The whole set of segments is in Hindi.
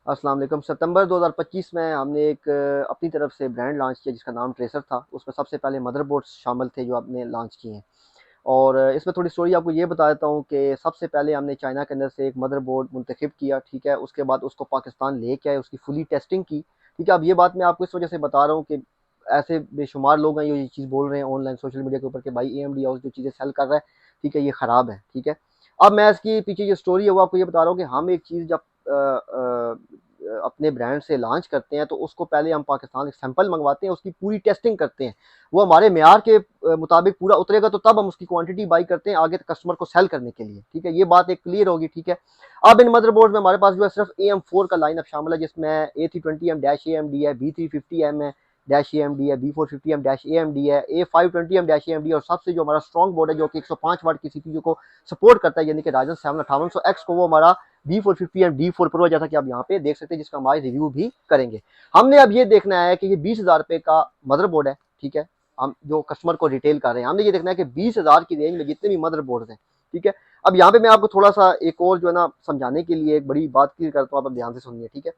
अस्सलाम वालेकुम। सितंबर 2025 में हमने एक अपनी तरफ से ब्रांड लॉन्च किया जिसका नाम ट्रेसर था। उसमें सबसे पहले मदरबोर्ड्स शामिल थे जो हमने लॉन्च किए हैं। और इसमें थोड़ी स्टोरी आपको ये बता देता हूँ कि सबसे पहले हमने चाइना के अंदर से एक मदरबोर्ड मुंतखब किया, ठीक है। उसके बाद उसको पाकिस्तान लेके आए, उसकी फुली टेस्टिंग की, ठीक है। अब ये बात मैं आपको इस वजह से बता रहा हूँ कि ऐसे बेशुमार लोग हैं जो ये चीज़ बोल रहे हैं ऑनलाइन सोशल मीडिया के ऊपर कि भाई AMD हाउस जो चीज़ें सेल कर रहा है, ठीक है, ये ख़राब है, ठीक है। अब मैं इसकी पीछे जो स्टोरी है वो आपको ये बता रहा हूँ कि हम एक चीज़ जब अपने ब्रांड से लॉन्च करते हैं तो उसको पहले हम पाकिस्तान एक सैंपल मंगवाते हैं, उसकी पूरी टेस्टिंग करते हैं। वो हमारे मेयार के मुताबिक पूरा उतरेगा तो तब हम उसकी क्वांटिटी बाई करते हैं आगे कस्टमर को सेल करने के लिए, ठीक है। ये बात एक क्लियर होगी, ठीक है। अब इन मदरबोर्ड में हमारे पास जो है सिर्फ AM4 का लाइन अप शामिल है, जिसमें A320M-AMD है, B350M है डैश AMD है, B450M-AMD है, A520M-AMD और सबसे जो हमारा स्ट्रॉन्ग बोर्ड है जो कि 105 वाट की CPU को सपोर्ट करता है, यानी कि Ryzen 7 5800X को, वो हमारा B450M D4 Pro, जैसा कि आप यहाँ पे देख सकते हैं, जिसका हमारे रिव्यू भी करेंगे। हमने अब ये देखना है कि ये 20,000 रुपए का मदरबोर्ड है, ठीक है। हम जो कस्टमर को रिटेल कर रहे हैं, हमने ये देखना है कि 20,000 की रेंज में जितने भी मदरबोर्ड हैं, ठीक है। अब यहाँ पे मैं आपको थोड़ा सा एक और जो है ना समझाने के लिए एक बड़ी बात क्लियर करता हूँ, आप ध्यान से सुनिए, ठीक है।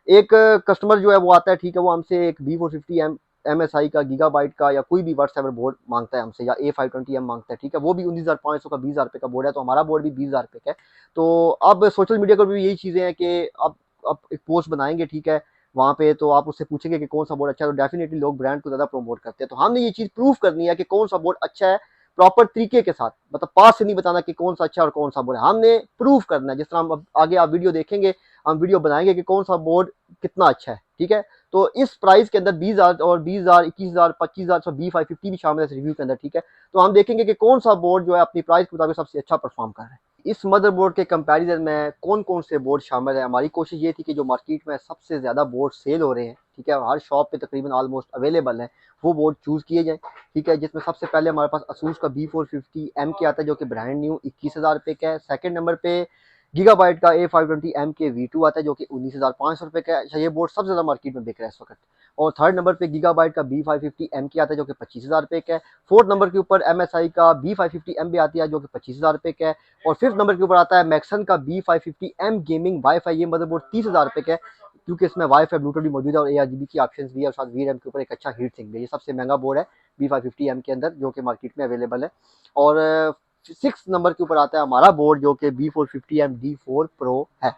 एक कस्टमर जो है वो आता है, ठीक है, वो हमसे एक B450M MSI का गीगाबाइट का या कोई भी व्हाट्सएवर बोर्ड मांगता है हमसे, या A520M मांगता है, ठीक है। वो भी 19,500 का 20,000 रुपये का बोर्ड है, तो हमारा बोर्ड भी 20,000 रुपये का है। तो अब सोशल मीडिया पर भी यही चीज़ें हैं कि अब एक पोस्ट बनाएंगे, ठीक है, वहाँ पे तो आप उससे पूछेंगे कि कौन सा बोर्ड अच्छा है, तो डेफिनेटली लोग ब्रांड को ज़्यादा प्रमोट करते हैं। तो हमने ये चीज़ प्रूव करनी है कि कौन सा बोर्ड अच्छा है, प्रॉपर तरीके के साथ, मतलब पास से नहीं बताना कि कौन सा अच्छा और कौन सा बोर्ड है, हमने प्रूव करना है। जिस तरह हम अब आगे आप वीडियो देखेंगे, हम वीडियो बनाएंगे कि कौन सा बोर्ड कितना अच्छा है, ठीक है। तो इस प्राइस के अंदर 20,000 और 20,000, 21,000, 25,000 B550 भी शामिल है इस रिव्यू के अंदर, ठीक है। तो हम देखेंगे कि कौन सा बोर्ड जो है अपनी प्राइस के मुताबिक सबसे अच्छा परफॉर्म कर रहा है। इस मदरबोर्ड के कंपैरिजन में कौन कौन से बोर्ड शामिल है, हमारी कोशिश ये थी कि जो मार्केट में सबसे ज़्यादा बोर्ड सेल हो रहे हैं, ठीक है, हर शॉप पे तकरीबन ऑलमोस्ट अवेलेबल है, वो बोर्ड चूज़ किए जाए, ठीक है। जिसमें सबसे पहले हमारे पास असूस का B450M के आता है जो कि ब्रांड न्यू 21,000 रुपये का है। सेकंड नंबर पे गीगाबाइट का A520M के V2 आता है जो कि 19,500 रुपये का है। अच्छा, ये बोर्ड सबसे ज़्यादा मार्केट में बिक रहा है इस वक्त। और थर्ड नंबर पे गीगाबाइट का B550M के आता है जो कि 25,000 रुपये का है। फोर्थ नंबर के ऊपर MSI का B550M भी आती है जो कि 25,000 रुपये का है। और फिफ्थ नंबर के ऊपर आता है मैक्सन का B550M गेमिंग वाईफाई। ये मदरबोर्ड 30,000 रुपये का है, क्योंकि इसमें वाईफाई ब्लूटूथ भी मौजूद है और ARGB की ऑप्शन भी है, और साथ VRAM के ऊपर एक अच्छा हीट सिंक भी है। ये सबसे महंगा बोर्ड है B550M के अंदर जो कि मार्केट में अवेलेबल है। और सिक्स नंबर के ऊपर आता है हमारा बोर्ड जो कि B450M D4 Pro है।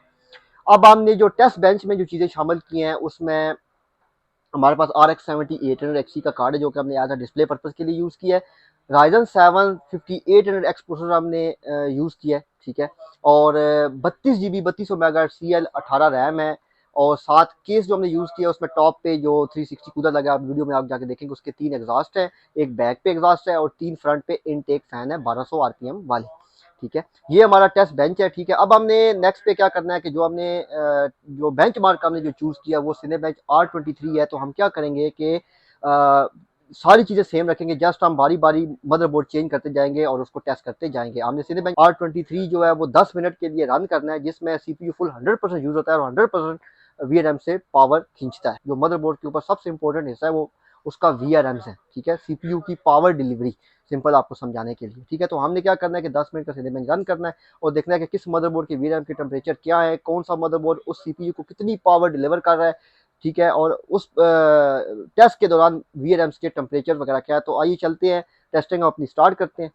अब हमने जो टेस्ट बेंच में जो चीज़ें शामिल की हैं उसमें हमारे पास RX 7800XT का कार्ड है जो कि हमने एज अ डिस्प्ले पर्पज़ के लिए यूज़ किया है। Ryzen 7 5800X प्रोसेसर हमने यूज़ किया है, ठीक है। और 32 GB 3200 मेगाहर्ट्ज़ CL18 रैम है। और साथ केस जो हमने यूज़ किया उसमें टॉप पे जो 360 कूलर लगा, आप वीडियो में आप जाके देखेंगे, उसके 3 एग्जॉस्ट है, एक बैक पे एग्जॉस्ट है और 3 फ्रंट पे इनटेक फैन है 1200 RPM वाले, ठीक है। ये हमारा टेस्ट बेंच है, ठीक है। अब हमने नेक्स्ट पे क्या करना है कि जो हमने जो बेंच मार्क हमने जो चूज़ किया वो सिनेबेंच R23 है। तो हम क्या करेंगे कि सारी चीज़ें सेम रखेंगे, जस्ट हम बारी बारी मदरबोर्ड चेंज करते जाएंगे और उसको टेस्ट करते जाएंगे। हमने सिनेबेंच R23 जो है वो 10 मिनट के लिए रन करना है, जिसमें CPU फुल 100% यूज़ होता है और 100% VRAM से पावर खींचता है। जो मदरबोर्ड के ऊपर सबसे इंपॉर्टेंट हिस्सा है वो उसका VRAMs है, ठीक है, CPU की पावर डिलीवरी, सिंपल आपको समझाने के लिए, ठीक है। तो हमने क्या करना है कि 10 मिनट का सिनेबेंच रन करना है और देखना है कि किस मदरबोर्ड की VRAM की टेम्परेचर क्या है, कौन सा मदरबोर्ड उस CPU को कितनी पावर डिलीवर कर रहा है, ठीक है। और उस टेस्ट के दौरान VRAMs के टेम्परेचर वगैरह क्या है। तो आइए चलते हैं, टेस्टिंग अपनी स्टार्ट करते हैं।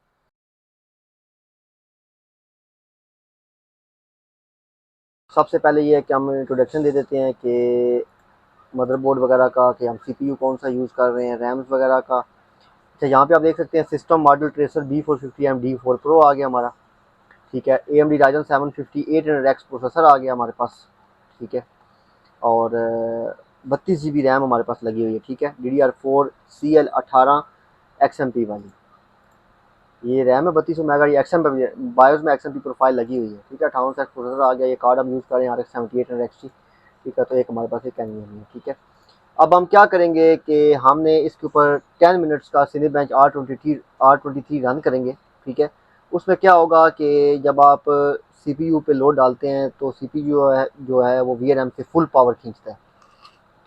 सबसे पहले ये है कि हम इंट्रोडक्शन दे देते हैं कि मदरबोर्ड वगैरह का, कि हम CPU कौन सा यूज़ कर रहे हैं, रैम्स वगैरह का। अच्छा, यहाँ पे आप देख सकते हैं system model tracer B450M D4 Pro आ गया हमारा, ठीक है। AMD Ryzen 7 5800X प्रोसेसर आ गया हमारे पास, ठीक है। और 32 GB रैम हमारे पास लगी हुई है, ठीक है। DDR4 CL18 XMP वाली ये रैम है 3200 मेगा, ये XMP बायोस में XMP प्रोफाइल लगी हुई है, ठीक है। 5800 प्रोसेसर आ गया। ये कार्ड हम यूज़ कर रहे हैं RX 7800XT, ठीक है। तो एक हमारे पास एक कैनवियन है, ठीक है। अब हम क्या करेंगे कि हमने इसके ऊपर 10 मिनट्स का सिनेबेंच R23 रन करेंगे, ठीक है। उसमें क्या होगा कि जब आप CPU पे लोड डालते हैं तो CPU जो है वो VRAM से फुल पावर खींचता है,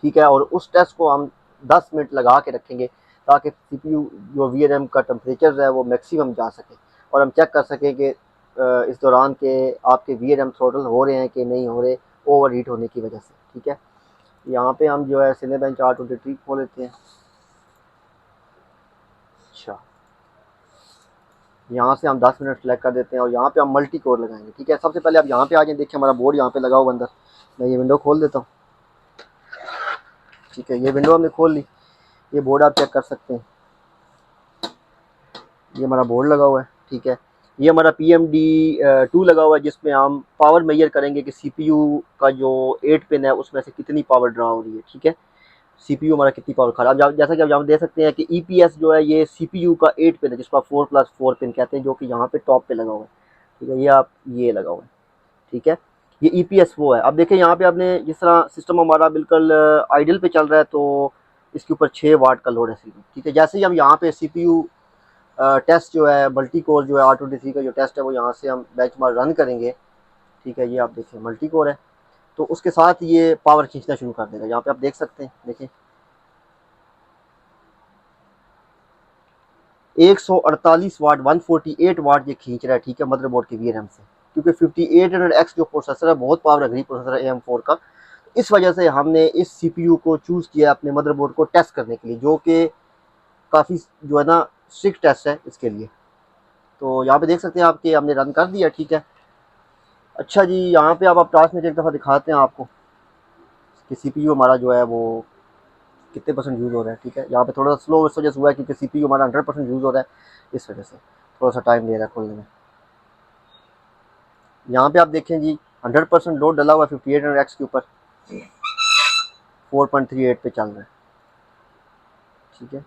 ठीक है। और उस टेस्ट को हम 10 मिनट लगा के रखेंगे ताकि CPU जो VRAM का टेम्परेचर है वो मैक्सिमम जा सके और हम चेक कर सकें कि इस दौरान के आपके VRAM थ्रोटल हो रहे हैं कि नहीं हो रहे, ओवर हीट होने की वजह से। ठीक है, यहाँ पे हम जो है Cinebench R23 खोल लेते हैं। अच्छा, यहाँ से हम 10 मिनट सेलेक्ट कर देते हैं और यहाँ पे हम मल्टी कोर लगाएंगे। ठीक है, सबसे पहले आप यहाँ पे आ जाए, देखिए हमारा बोर्ड यहाँ पे लगा हुआ अंदर। मैं ये विंडो खोल देता हूँ। ठीक है, ये विंडो हमने खोल ली। ये बोर्ड आप चेक कर सकते हैं, ये हमारा बोर्ड लगा हुआ है। ठीक है, ये हमारा PMD 2 लगा हुआ है, जिसमें हम पावर मेजर करेंगे कि CPU का जो 8 पिन है उसमें से कितनी पावर ड्रा हो रही है। ठीक है, CPU हमारा कितनी पावर खा रहा है। अब जैसा कि आप यहाँ देख सकते हैं कि EPS जो है ये CPU का 8 पिन है, जिसको आप 4+4 पिन कहते हैं, जो कि यहाँ पे टॉप पे लगा हुआ है। ठीक है, ये आप ये लगा हुआ है। ठीक है, ये EPS वो है। अब देखिए यहाँ पे आपने जिस तरह सिस्टम हमारा बिल्कुल आइडल पे चल रहा है, तो इसके ऊपर 6 वाट का लोड है सिर्फ। ठीक है, जैसे ही हम यहाँ पे CPU टेस्ट जो है मल्टी कोर जो है R23 का जो टेस्ट है वो यहाँ से हम बेंचमार्क रन करेंगे। ठीक है, ये आप देखिए मल्टी कोर है, तो उसके साथ ये पावर खींचना शुरू कर देगा। यहाँ पे आप देख सकते हैं, देखिए 148 वाट 148 वाट ये खींच रहा है। ठीक है, मदरबोर्ड के VRAM से, क्योंकि 5800X जो प्रोसेसर है बहुत पावर अग्री प्रोसेसर है AM4 का। इस वजह से हमने इस CPU को चूज़ किया अपने मदरबोर्ड को टेस्ट करने के लिए, जो कि काफ़ी जो है ना स्ट्रिक्ट टेस्ट है इसके लिए। तो यहाँ पे देख सकते हैं आपके हमने रन कर दिया। ठीक है, अच्छा जी, यहाँ पे आप टास्क में एक दफ़ा दिखाते हैं आपको कि CPU हमारा जो है वो कितने परसेंट यूज़ हो रहा है। ठीक है, यहाँ पे थोड़ा सा स्लो इस वजह से हुआ है क्योंकि CPU हमारा 100% यूज़ हो रहा है, इस वजह से थोड़ा सा टाइम ले रहा है खोलने में। यहाँ पे आप देखें जी 100% लोड डला हुआ है 5800X के ऊपर, 4.38 पे चल रहा है। ठीक है,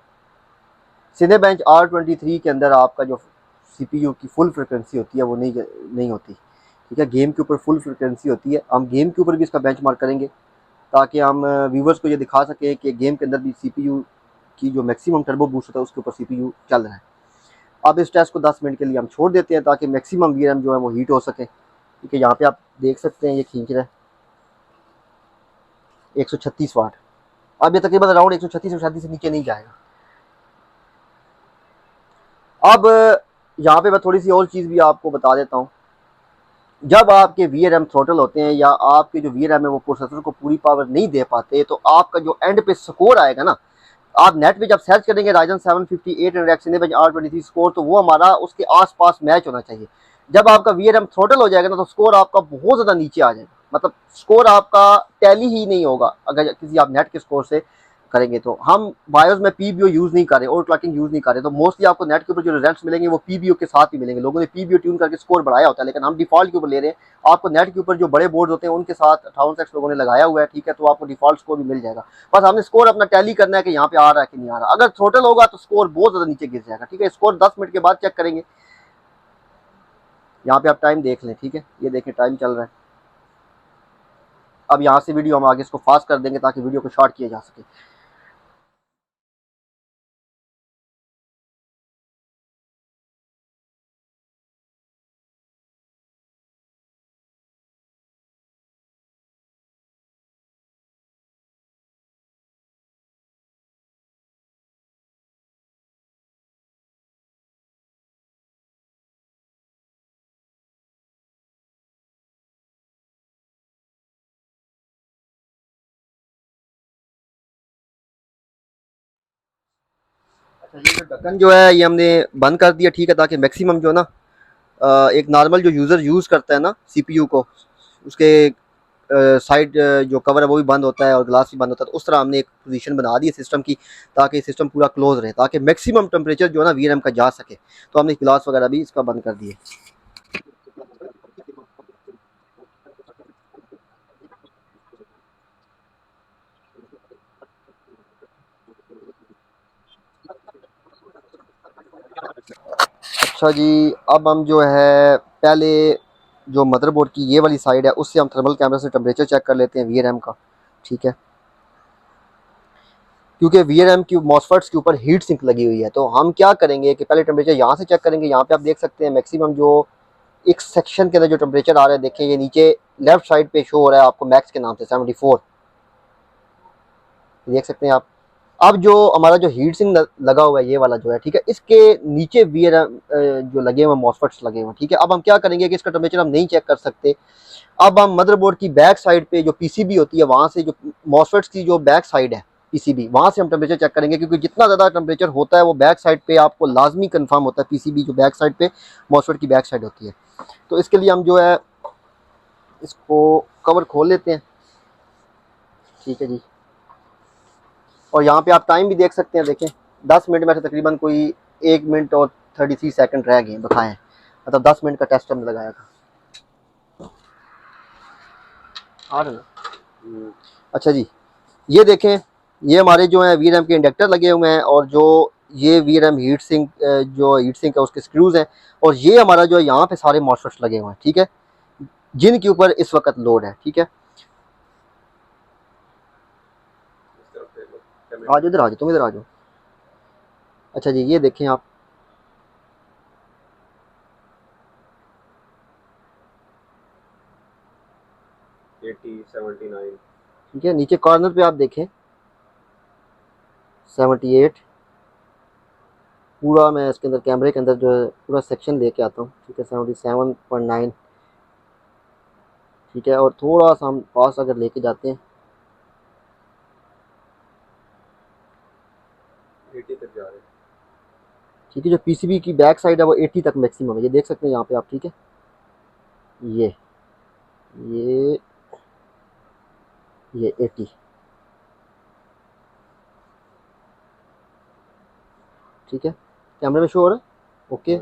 Cinebench R23 के अंदर आपका जो CPU की फुल फ्रिक्वेंसी होती है वो नहीं होती। ठीक है, गेम के ऊपर फुल फ्रिक्वेंसी होती है। हम गेम के ऊपर भी इसका बेंचमार्क करेंगे ताकि हम व्यूवर्स को ये दिखा सकें कि गेम के अंदर भी CPU की जो मैक्सिमम टर्बो बूस्ट होता है उसके ऊपर CPU चल रहा है। अब इस टेस्ट को 10 मिनट के लिए हम छोड़ देते हैं ताकि मैक्सिमम VRAM जो है वो हीट हो सके। ठीक है, यहाँ पे आप देख सकते हैं ये खींच रहा है 136 वाट। अब ये तकरीबन अराउंड 136 से नीचे नहीं जाएगा। अब यहाँ पे मैं थोड़ी सी और चीज़ भी आपको बता देता हूँ। जब आपके VRAM थ्रोटल होते हैं या आपके जो VRAM है वो प्रोसेसर को पूरी पावर नहीं दे पाते, तो आपका जो एंड पे स्कोर आएगा ना, आप नेट पे जब सर्च करेंगे Ryzen 7 5800X Cinebench R23 score, तो वो हमारा उसके आसपास मैच होना चाहिए। जब आपका VRAM थ्रोटल हो जाएगा ना, तो स्कोर आपका बहुत ज़्यादा नीचे आ जाएगा, मतलब स्कोर आपका टैली ही नहीं होगा अगर किसी आप नेट के स्कोर से करेंगे। तो हम बायोस में PBO यूज़ नहीं कर रहे, ओवर क्लॉकिंग यूज़ नहीं कर रहे, तो मोस्टली आपको नेट के ऊपर जो रिजल्ट्स मिलेंगे वो PBO के साथ ही मिलेंगे। लोगों ने PBO ट्यून करके स्कोर बढ़ाया होता है, लेकिन हम डिफॉल्ट के ऊपर ले रहे हैं। आपको नेट के ऊपर जो बड़े बोर्ड होते हैं उनके साथ 1000X लोगों ने लगाया हुआ है। ठीक है, तो आपको डिफॉल्ट स्कोर भी मिल जाएगा। बस हमने स्कोर अपना टैली करना है कि यहाँ पे आ रहा है कि नहीं आ रहा। अगर थ्रोटल होगा तो स्कोर बहुत ज़्यादा नीचे गिर जाएगा। ठीक है, स्कोर 10 मिनट के बाद चेक करेंगे। यहाँ पे आप टाइम देख लें। ठीक है, ये देखें टाइम चल रहा है। अब यहाँ से वीडियो हम आगे इसको फास्ट कर देंगे ताकि वीडियो को शॉर्ट किया जा सके। अच्छा, ये जो ढक्कन जो है ये हमने बंद कर दिया। ठीक है, ताकि मैक्सिमम जो है ना एक नॉर्मल जो यूज़र यूज़ करता है ना CPU को, उसके साइड जो कवर है वो भी बंद होता है और ग्लास भी बंद होता है। तो उस तरह हमने एक पोजीशन बना दी है सिस्टम की, ताकि सिस्टम पूरा क्लोज रहे, ताकि मैक्सिमम टेम्परेचर जो है ना VRAM का जा सके। तो हमने ग्लास वगैरह भी इसका बंद कर दिए। अच्छा जी, अब हम जो है पहले जो मदरबोर्ड की ये वाली साइड है उससे हम थर्मल कैमरा से टेम्परेचर चेक कर लेते हैं VRAM का। ठीक है, क्योंकि VRAM की मॉसफेट्स के ऊपर हीट सिंक लगी हुई है, तो हम क्या करेंगे कि पहले टेम्परेचर यहाँ से चेक करेंगे। यहाँ पे आप देख सकते हैं मैक्सिमम जो एक सेक्शन के अंदर जो टेम्परेचर आ रहा है, देखें ये नीचे लेफ्ट साइड पे शो हो रहा है आपको मैक्स के नाम से 74, देख सकते हैं आप। अब जो हमारा जो हीट सिंक लगा हुआ है ये वाला जो है, ठीक है, इसके नीचे वीआरएम जो लगे हुए मॉसफेट्स लगे हुए हैं, ठीक है। अब हम क्या करेंगे कि इसका टेम्परेचर हम नहीं चेक कर सकते। अब हम मदरबोर्ड की बैक साइड पे जो पीसीबी होती है वहां से जो मॉसफेट्स की जो बैक साइड है पीसीबी, वहां से हम टेम्परेचर चेक करेंगे, क्योंकि जितना ज़्यादा टेम्परेचर होता है वो बैक साइड पे आपको लाजमी कंफर्म होता है। पीसीबी जो बैक साइड पे मॉसफेट की बैक साइड होती है। तो इसके लिए हम जो है इसको कवर खोल लेते हैं, ठीक है जी। और यहाँ पे आप टाइम भी देख सकते हैं, देखें 10 मिनट में से तकरीबन कोई 1 मिनट और 33 सेकंड रह गए बकाए, मतलब 10 मिनट का टेस्ट हमने लगाया था। आ रहा ना। अच्छा जी, ये देखें, ये हमारे जो है वीरएम के इंडक्टर लगे हुए हैं, और जो ये वीरएम हीट सिंक जो हीट सिंक है उसके स्क्रूज हैं, और ये हमारा जो है यहाँ पे सारे मॉसफेट्स लगे हुए हैं, ठीक है, जिनके ऊपर इस वक्त लोड है, ठीक है। आज इधर आ जाओ, तुम इधर आ जाओ। अच्छा जी, ये देखें आप, ठीक है, नीचे कॉर्नर पे आप देखें 78, पूरा मैं इसके अंदर कैमरे के अंदर जो है पूरा सेक्शन लेके आता हूँ, ठीक है, 77.9, ठीक है। और थोड़ा सा हम पास अगर लेके जाते हैं 80 तक जा रहे हैं, ठीक है। जो पीसीबी की बैक साइड है वो 80 तक मैक्सिमम है, ये देख सकते हैं यहाँ पे आप, ठीक है। ये ये ये 80, ठीक है, कैमरे में शो हो रहा है, ओके।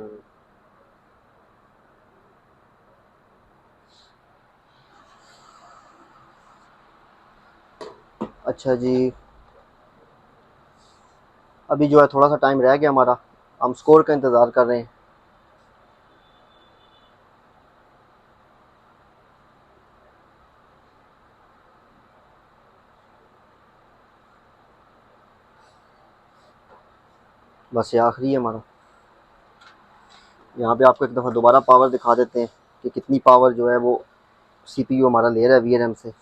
अच्छा जी, अभी जो है थोड़ा सा टाइम रह गया हमारा, हम स्कोर का इंतज़ार कर रहे हैं। बस ये आखिरी है हमारा। यहाँ पे आपको एक दफ़ा दोबारा पावर दिखा देते हैं कि कितनी पावर जो है वो सीपीयू हमारा ले रहा है वीआरएम से।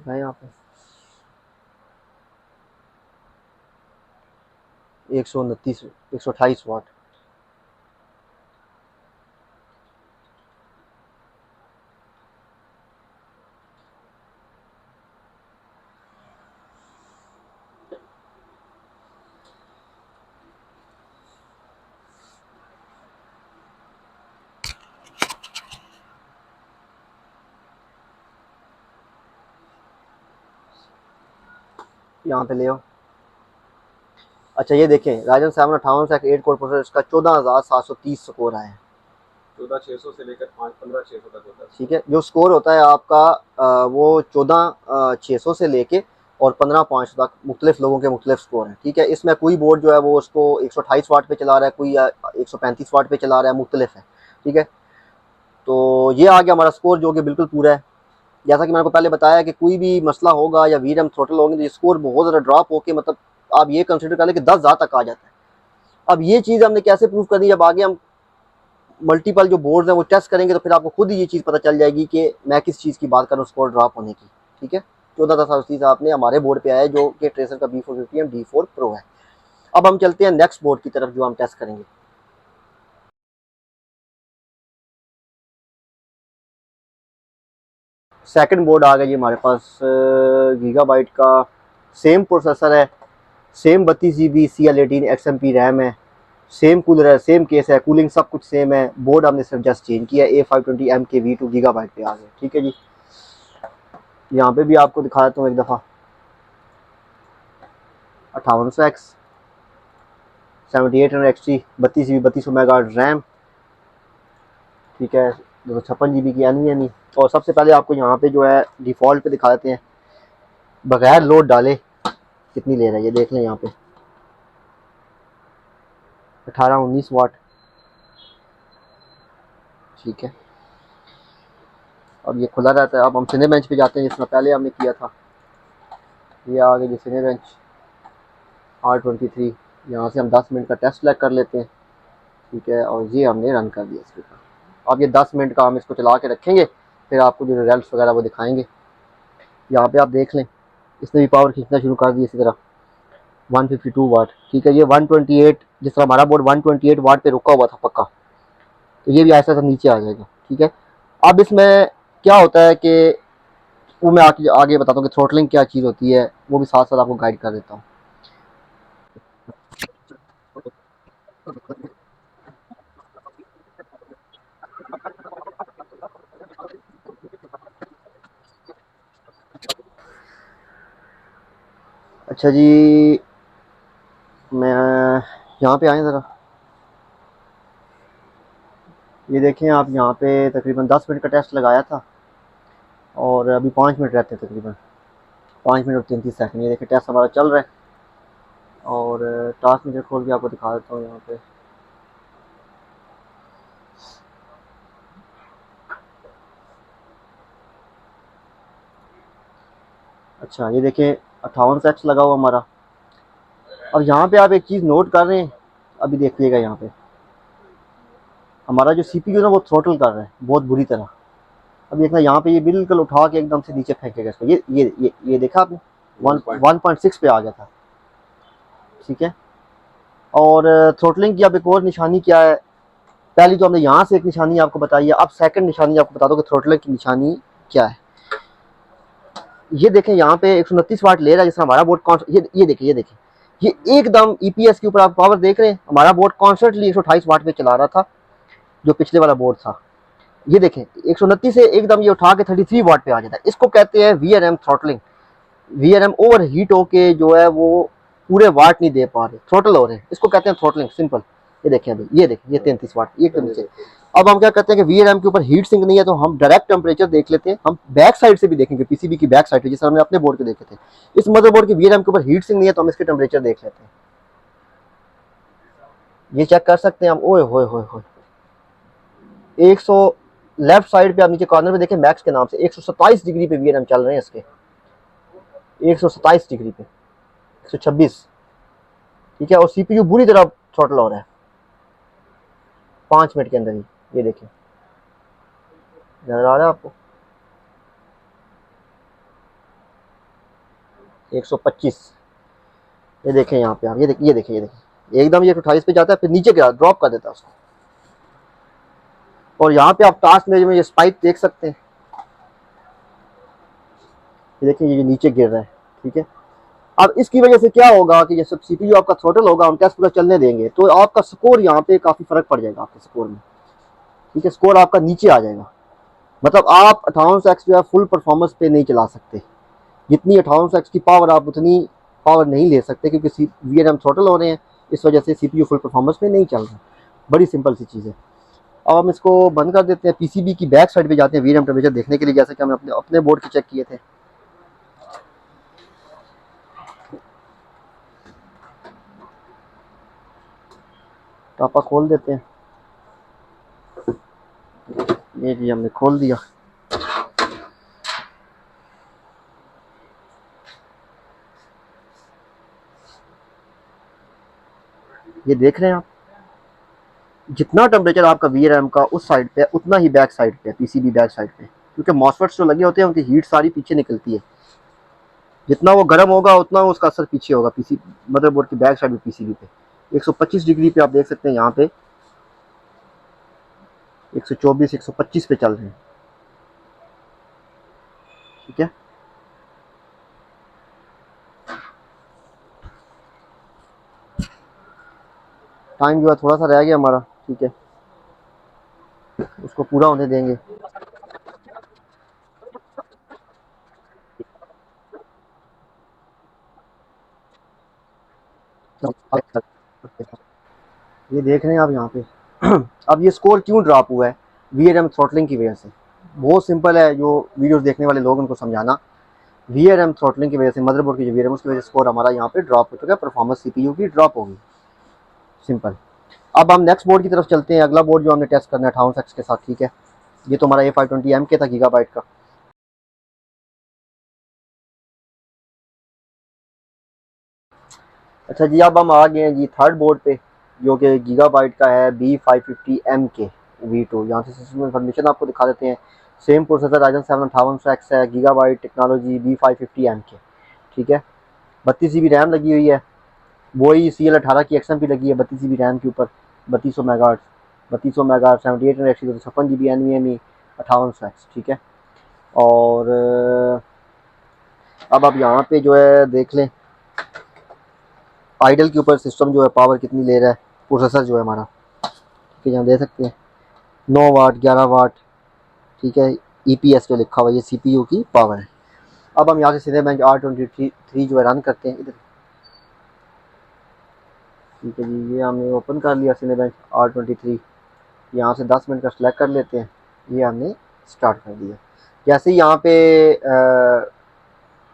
यहाँ पे 128 वाट। यहाँ पे ले आओ। अच्छा ये देखें, राइजन 7 58 8 कोर प्रोसेसर, इसका 14,730 स्कोर आया है। 14,600 से लेकर 15,600 तक होता है, ठीक है। जो स्कोर होता है आपका वो 14,600 से लेके और 15,500 तक मुख्तलिफ लोगों के मुख्तलिफ स्कोर हैं, ठीक है। इसमें कोई बोर्ड जो है वो उसको 128 वाट पे चला रहा है, कोई 135 वाट पे चला रहा है, मुख्तलिफ है, ठीक है। तो ये आ गया हमारा स्कोर जो कि बिल्कुल पूरा है। जैसा कि मैंने आपको पहले बताया कि कोई भी मसला होगा या वीरएम थ्रोटल होंगे तो ये स्कोर बहुत ज़्यादा ड्रॉप होकर, मतलब आप ये कंसिडर कर लें कि 10,000 तक आ जाता है। अब ये चीज़ हमने कैसे प्रूव करनी, जब आगे हम मल्टीपल जो बोर्ड्स हैं वो टेस्ट करेंगे तो फिर आपको खुद ही ये चीज़ पता चल जाएगी कि मैं किस चीज़ की बात कर रहा हूँ स्कोर ड्रॉप होने की, ठीक है। 14,000 आपने हमारे बोर्ड पे आया है जो कि ट्रेसर का B450 D4 Pro है। अब हम चलते हैं नेक्स्ट बोर्ड की तरफ जो हम टेस्ट करेंगे। सेकंड बोर्ड आ गया जी हमारे पास, गीगाबाइट का सेम प्रोसेसर है, same 32 GB CL18 XMP RAM है, सेम कूलर है, सेम केस है, कूलिंग सब कुछ सेम है। बोर्ड हमने सिर्फ जस्ट चेंज किया है, A520M के V2 गीगाबाइट पे आ गया, ठीक है जी। यहाँ पे भी आपको दिखा देता हूँ एक दफ़ा, 5800X 7800XT 32 GB 32 MHz RAM, ठीक है, 256 GB की NVMe। और सबसे पहले आपको यहाँ पे जो है डिफ़ॉल्ट पे दिखा देते हैं बगैर लोड डाले कितनी ले रहा है, ये देख लें यहाँ पे 18-19 वाट, ठीक है। अब ये खुला रहता है। अब हम सिने बेंच पे जाते हैं जिसमें पहले हमने किया था, ये आ गया जी सिने बेंच R23। यहाँ से हम 10 मिनट का टेस्ट लैग कर लेते हैं, ठीक है, और ये हमने रन कर दिया इसके ऊपर। अब ये 10 मिनट का हम इसको चला के रखेंगे, फिर आपको जो रिजल्ट वगैरह वो दिखाएंगे। यहाँ पे आप देख लें इसने भी पावर खींचना शुरू कर दी इसी तरह। 152 वाट, ठीक है। ये 128, जिस तरह हमारा बोर्ड 128 वाट पे रुका हुआ था पक्का, तो ये भी ऐसा ऐसा नीचे आ जाएगा, ठीक है। अब इसमें क्या होता है कि वो मैं आगे आगे बताता हूँ कि थ्रोटलिंग क्या चीज़ होती है, वो भी साथ साथ आपको गाइड कर देता हूँ। अच्छा जी, मैं यहाँ पे आए ज़रा, ये देखें आप, यहाँ पे तकरीबन 10 मिनट का टेस्ट लगाया था और अभी 5 मिनट रहते हैं तकरीबन, 5 मिनट और 33 सेकंड। ये देखिए टेस्ट हमारा चल रहा है और टास्क मीटर खोल के आपको दिखा देता हूँ यहाँ पे। अच्छा ये देखें 58 लगा हुआ हमारा। अब यहाँ पे आप एक चीज़ नोट कर रहे हैं, अभी देखिएगा यहाँ पे हमारा जो सीपीयू ना वो थ्रोटल कर रहा है बहुत बुरी तरह। अब देखना यहाँ पे ये बिल्कुल उठा के एकदम से नीचे फेंकेगा इसको, ये देखा आपने 1.6 पे आ गया था, ठीक है। और थ्रोटलिंग की अब एक और निशानी क्या है, पहली तो हमने यहाँ से एक निशानी आपको बताई है, अब सेकंड निशानी आपको बता दो कि थ्रोटलिंग की निशानी क्या है। ये देखें यहाँ पे 129 वाट ले रहा है, जिसमें हमारा बोर्ड ये देखिए ये एकदम ईपीएस के ऊपर आप पावर देख रहे हैं, हमारा बोर्ड कॉन्स्टेंटली 128 वाट पे चला रहा था जो पिछले वाला बोर्ड था। ये देखें 129 से एकदम ये उठा के 33 वाट पे आ जाता है, इसको कहते हैं VRM throttling. VRM over heat होके जो है वो पूरे वाट नहीं दे पा रहे, थ्रोटल हो रहे हैं, इसको कहते हैं थ्रोटलिंग, सिंपल। ये देखें अभी, ये देखें ये 33 वाट एक तो नीचे। अब हम क्या करते हैं कि वीआरएम के ऊपर हीट सिंक नहीं है तो हम डायरेक्ट टेम्परेचर देख लेते हैं, हम बैक साइड से भी देखेंगे, पीसीबी की बैक साइड पे, जैसे हमने अपने बोर्ड के देखे थे। इस मदरबोर्ड के वीआरएम के ऊपर हीट सिंक नहीं है तो हम इसके टेम्परेचर देख लेते हैं, ये चेक कर सकते हैं हम। ओए होए होए होए, 100 लेफ्ट साइड पे आप नीचे कॉर्नर पे देखें मैक्स के नाम से 127 डिग्री पे वीआरएम चल रहे हैं इसके, 127 डिग्री पे, 126, ठीक है। और सीपीयू बुरी तरह थ्रोटल हो रहा है 5 मिनट के अंदर ही। ये देखिए नजर आ रहा है आपको 125, ये देखें यहाँ पे आप, ये देखिए एकदम ये 128 पे जाता है फिर नीचे गिरा ड्रॉप कर देता है उसको। और यहाँ पे आप टास्क में ये स्पाइक देख सकते हैं, ये देखिए ये नीचे गिर रहा है, ठीक है। अब इसकी वजह से क्या होगा कि जैसे सीपीयू आपका थ्रोटल होगा, हम टेस्ट पूरा चलने देंगे तो आपका स्कोर यहाँ पे काफी फर्क पड़ जाएगा आपके स्कोर में, ठीक है। स्कोर आपका नीचे आ जाएगा, मतलब आप 5800X जो है फुल परफॉर्मेंस पे नहीं चला सकते, जितनी 5800X की पावर आप उतनी पावर नहीं ले सकते क्योंकि वीआरएम थ्रोटल हो रहे हैं, इस वजह से सीपीयू फुल परफॉर्मेंस पे नहीं चल रहा। बड़ी सिंपल सी चीज़ है। अब हम इसको बंद कर देते हैं, पीसीबी की बैक साइड पे जाते हैं वीआरएम टेम्परेचर देखने के लिए, जैसे कि हमने अपने अपने बोर्ड के चेक किए थे। टापा खोल देते हैं, ये जी हमने खोल दिया। ये देख रहे हैं आप, जितना टेम्परेचर आपका वीआरएम का उस साइड पे उतना ही बैक साइड पे, पीसीबी बैक साइड पे, क्योंकि मॉसफेट्स जो लगे होते हैं उनकी हीट सारी पीछे निकलती है, जितना वो गर्म होगा उतना उसका असर पीछे होगा पीसी मदरबोर्ड की बैक साइड में पीसीबी पे। 125 डिग्री पे आप देख सकते हैं यहाँ पे 124 125 पे चल रहे हैं, ठीक है। टाइम जो है थोड़ा सा रह गया हमारा, ठीक है, उसको पूरा होने देंगे। ये देख रहे हैं आप यहाँ पे अब ये स्कोर क्यों ड्रॉप हुआ है, वीआरएम थ्रोटलिंग की वजह से। बहुत सिंपल है, जो वीडियोस देखने वाले लोग उनको समझाना। वीआरएम थ्रोटलिंग की वजह से मदरबोर्ड की जो वीआरएम उसकी वजह से स्कोर हमारा यहाँ पे ड्रॉप हो चुका है, परफॉर्मेंस सीपीयू की ड्रॉप होगी, सिंपल। अब हम नेक्स्ट बोर्ड की तरफ चलते हैं, अगला बोर्ड जो हमने टेस्ट करना है 5800X के साथ, ठीक है। ये तो हमारा A520M के था, गीगाबाइट का। अच्छा जी, अब हम आ गए हैं जी थर्ड बोर्ड पे, जो कि गीगाबाइट का है B550M के V2। यहाँ से सिस्टम इन्फॉर्मेशन आपको दिखा देते हैं। सेम प्रोसेसर Ryzen 7 5800X है, गीगाबाइट टेक्नोलॉजी B550M के, ठीक है। 32 GB रैम लगी हुई है, वही CL18 की XMP लगी है 32 GB रैम के ऊपर, 3200 megahertz, 3200 megahertz 78 1 56 GB NVMe 5800X, ठीक है। और अब आप यहाँ पे जो है देख लें आइडल के ऊपर सिस्टम जो है पावर कितनी ले रहा है, प्रोसेसर जो है हमारा, ठीक है, यहाँ दे सकते हैं 9 वाट 11 वाट, ठीक है। EPS पे लिखा हुआ, ये CPU की पावर है। अब हम यहाँ से सीधे बेंच R23 जो है रन करते हैं इधर, ठीक है जी। ये हमने ओपन कर लिया सीधे बेंच R23, यहाँ से 10 मिनट का सेलेक्ट कर लेते हैं, ये हमने स्टार्ट कर दिया। जैसे ही यहाँ पे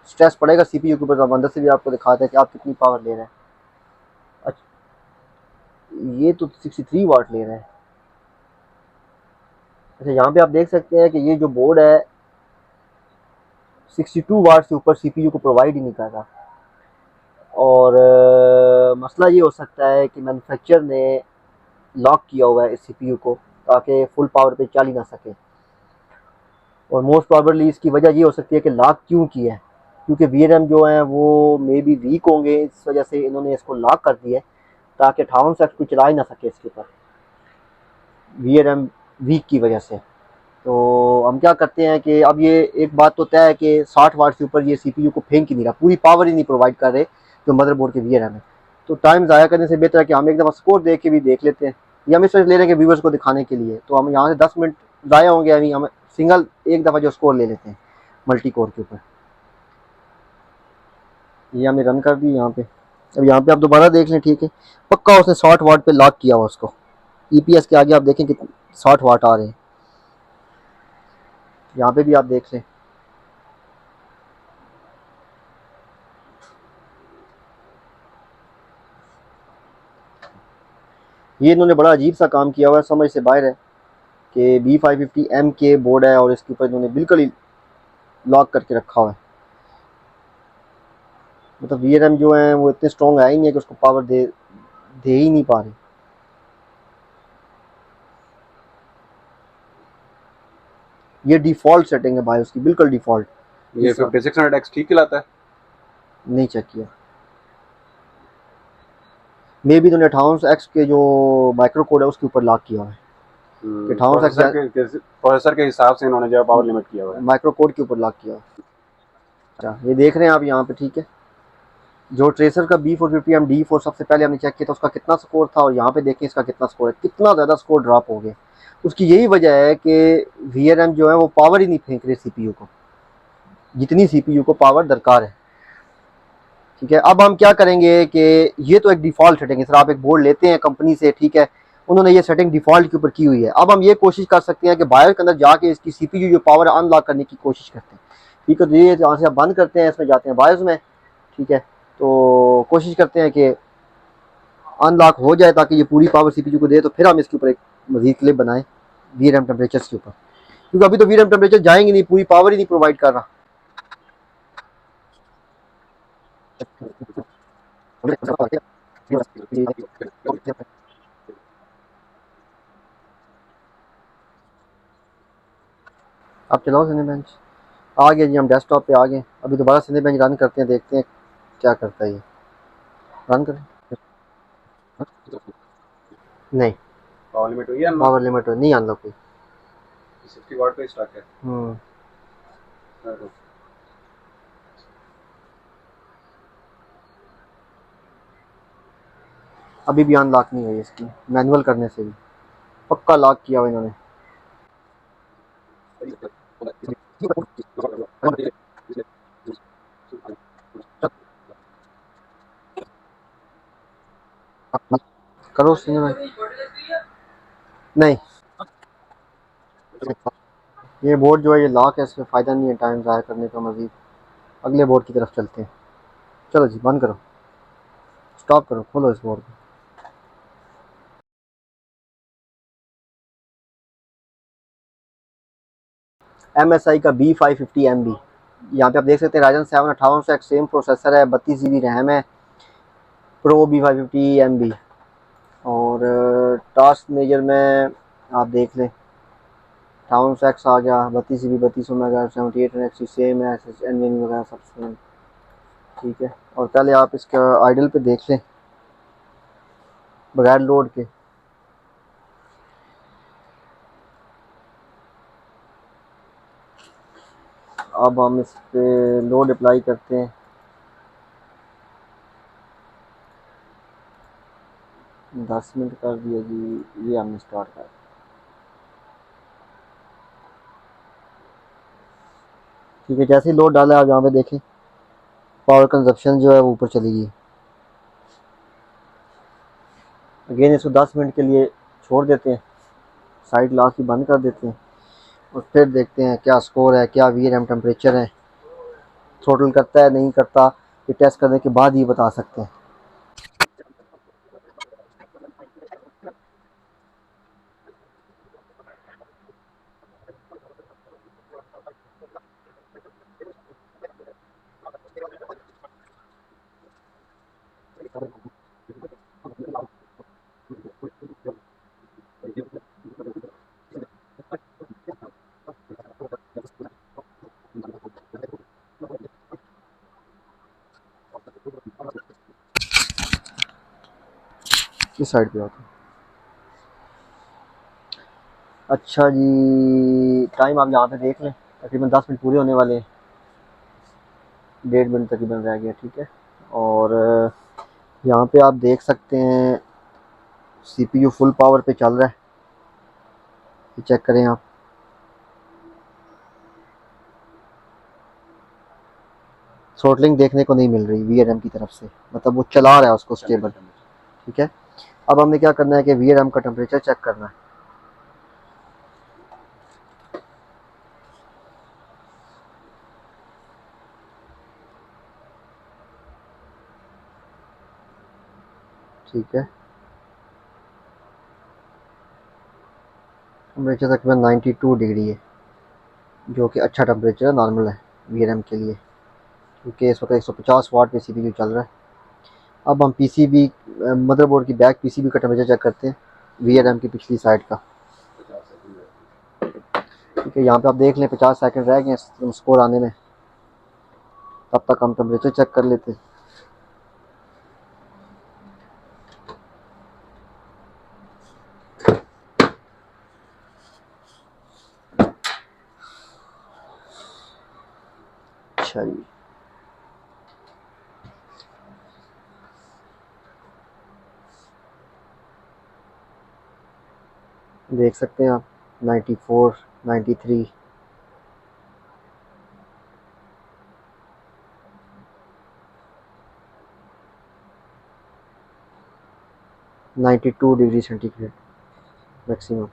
स्ट्रेस पड़ेगा CPU के ऊपर, तो अंदर से भी आपको दिखाता है कि आप कितनी पावर ले रहे हैं। अच्छा, ये तो 63 वाट ले रहे हैं। अच्छा, यहाँ पे आप देख सकते हैं कि ये जो बोर्ड है 62 वाट से ऊपर CPU को प्रोवाइड ही नहीं कर रहा। और मसला ये हो सकता है कि मैन्युफैक्चर ने लॉक किया हुआ है इस CPU को, ताकि फुल पावर पे चल ही ना सके। और मोस्ट प्रॉबेबली इसकी वजह ये हो सकती है कि लॉक क्यों किया है, क्योंकि VRAM जो है वो मे बी वीक होंगे, इस वजह से इन्होंने इसको लॉक कर दिया है ताकि 5800 को चला ही ना सके इसके ऊपर, VRAM वीक की वजह से। तो हम क्या करते हैं कि अब ये एक बात तो तय है कि 60 वाट से ऊपर ये CPU को फेंक ही नहीं रहा, पूरी पावर ही नहीं प्रोवाइड कर रहे जो मदरबोर्ड के VRAM है। तो टाइम ज़ाया करने से बेहतर है कि हम एक दफ़ा स्कोर देख के भी देख लेते हैं। ये हम इस वजह ले रहे हैं कि व्यूवर्स को दिखाने के लिए, तो हम यहाँ से 10 मिनट ज़ाया होंगे, अभी हम सिंगल एक दफ़ा जो स्कोर ले लेते हैं मल्टी कोर के ऊपर। ये हमने रन कर दी यहाँ पे। अब यहाँ पे आप दोबारा देख लें, ठीक है, पक्का उसने 60 वाट पे लॉक किया हुआ उसको। EPS के आगे आप देखें कि 60 वाट आ रहे हैं, यहाँ पे भी आप देख लें। ये इन्होंने बड़ा अजीब सा काम किया हुआ है, समझ से बाहर है कि B550M के बोर्ड है और इसके ऊपर इन्होंने बिल्कुल ही लॉक करके रखा हुआ है। मतलब VRAM जो है वो इतने स्ट्रॉन्ग है ही नहीं है कि उसको पावर दे ही नहीं पा रहे। ये डिफ़ॉल्ट सेटिंग है भाई उसकी, बिल्कुल डिफ़ॉल्ट। ये 5600X ठीक खिलाता है? नहीं चेक किया, मे बी इन्होंने 5800X के जो माइक्रो कोड है उसके ऊपर लॉक किया हुआ है। प्रोसेसर के हिसाब से इन्होंने जो पावर लिमिट किया हुआ है, माइक्रो कोड के ऊपर लॉक किया हुआ है। अच्छा, ये देख रहे हैं आप यहाँ पे, ठीक है। जो ट्रेसर का B450M D4 सबसे पहले हमने चेक किया था उसका कितना स्कोर था, और यहाँ पे देखें इसका कितना स्कोर है, कितना ज़्यादा स्कोर ड्रॉप हो गया। उसकी यही वजह है कि VRAM जो है वो पावर ही नहीं फेंक रहे CPU को, जितनी CPU को पावर दरकार है, ठीक है। अब हम क्या करेंगे कि ये तो एक डिफ़ॉल्ट सेटिंग है सर, आप एक बोर्ड लेते हैं कंपनी से, ठीक है, उन्होंने ये सेटिंग डिफ़ॉल्ट के ऊपर की हुई है। अब हम ये कोशिश कर सकते हैं कि बायर के अंदर जाके इसकी CPU जो पावर अनलॉक करने की कोशिश करते हैं, ठीक है। तो ये यहाँ से आप बंद करते हैं, इसमें जाते हैं बायर्स में, ठीक है। तो कोशिश करते हैं कि अनलॉक हो जाए ताकि ये पूरी पावर CPU को दे, तो फिर हम इसके ऊपर एक मजीद क्लिप बनाएं VRAM टेम्परेचर के ऊपर, क्योंकि अभी तो VRAM टेम्परेचर जाएंगे नहीं, पूरी पावर ही नहीं प्रोवाइड कर रहा। आप चलाओ सिने बेंच, आ गया जी, हम डेस्कटॉप पे आ गए। अभी दोबारा सिने बेंच रन करते हैं, देखते हैं क्या करता है ये। रन करें, नहीं पावर लिमिट हुई है, पावर लिमिट नहीं अनलॉक हुई। 60 वाट पे स्टक है। अभी भी अनलॉक नहीं हुई इसकी, मैनुअल करने से भी पक्का लॉक किया हुआ इन्होंने। करो सिने बेंच, नहीं ये बोर्ड जो है ये लॉक है, इसमें फ़ायदा नहीं है टाइम ज़ाया करने का। मज़ीद अगले बोर्ड की तरफ चलते हैं। चलो जी, बंद करो, स्टॉप करो, खोलो इस बोर्ड को। MSI का B550MB, यहाँ पे आप देख सकते हैं Ryzen 7 5800X सेम प्रोसेसर है, 32 GB रैम है, प्रो B550MB। और टास्क मेजर में आप देख लें 5800X आ गया, 32 GB 3200 मेगा 78 सेम है, NVMe वगैरह सब सेम, ठीक है। और पहले आप इसका आइडल पे देख लें, बगैर लोड के। अब हम इस पे लोड अप्लाई करते हैं। 10 मिनट कर दिया जी, ये हमने स्टार्ट कर। ठीक है, जैसे ही लोड डाला आप यहाँ पे देखें पावर कंजप्शन जो है वो ऊपर चली गई। अगेन इसको 10 मिनट के लिए छोड़ देते हैं, साइड लास्ट भी बंद कर देते हैं और फिर देखते हैं क्या स्कोर है, क्या वीआरएम टेम्परेचर है, थ्रोटल करता है नहीं करता, ये टेस्ट करने के बाद ही बता सकते हैं। इस साइड पे होता है। अच्छा जी, टाइम आप यहाँ पे देख लें, तकरीबन 10 मिनट पूरे होने वाले हैं, 1.5 मिनट तकरीबन रह गया। ठीक है, और यहाँ पे आप देख सकते हैं सीपीयू फुल पावर पे चल रहा है, ये चेक करें आप। थ्रोटलिंग देखने को नहीं मिल रही वीआरएम की तरफ से, मतलब वो चला रहा है उसको स्टेबल। ठीक है, अब हमने क्या करना है कि वीआरएम का टेम्परेचर चेक करना है। ठीक है, टेम्परेचर तकरीबन 92 डिग्री है, जो कि अच्छा टेम्परेचर है, नॉर्मल है वीआरएम के लिए, क्योंकि इस वक्त 150 वाट पे सीपीयू चल रहा है। अब हम पीसीबी मदरबोर्ड की बैक पीसीबी का टेम्परेचर चेक करते हैं, वीआरएम की पिछली साइड का। ठीक है, यहाँ पे आप देख लें 50 सेकंड रह गए स्कोर आने में, तब तक हम टेम्परेचर चेक कर लेते हैं। अच्छा जी, देख सकते हैं आप 94, 93, 92 degree centigrade maximum.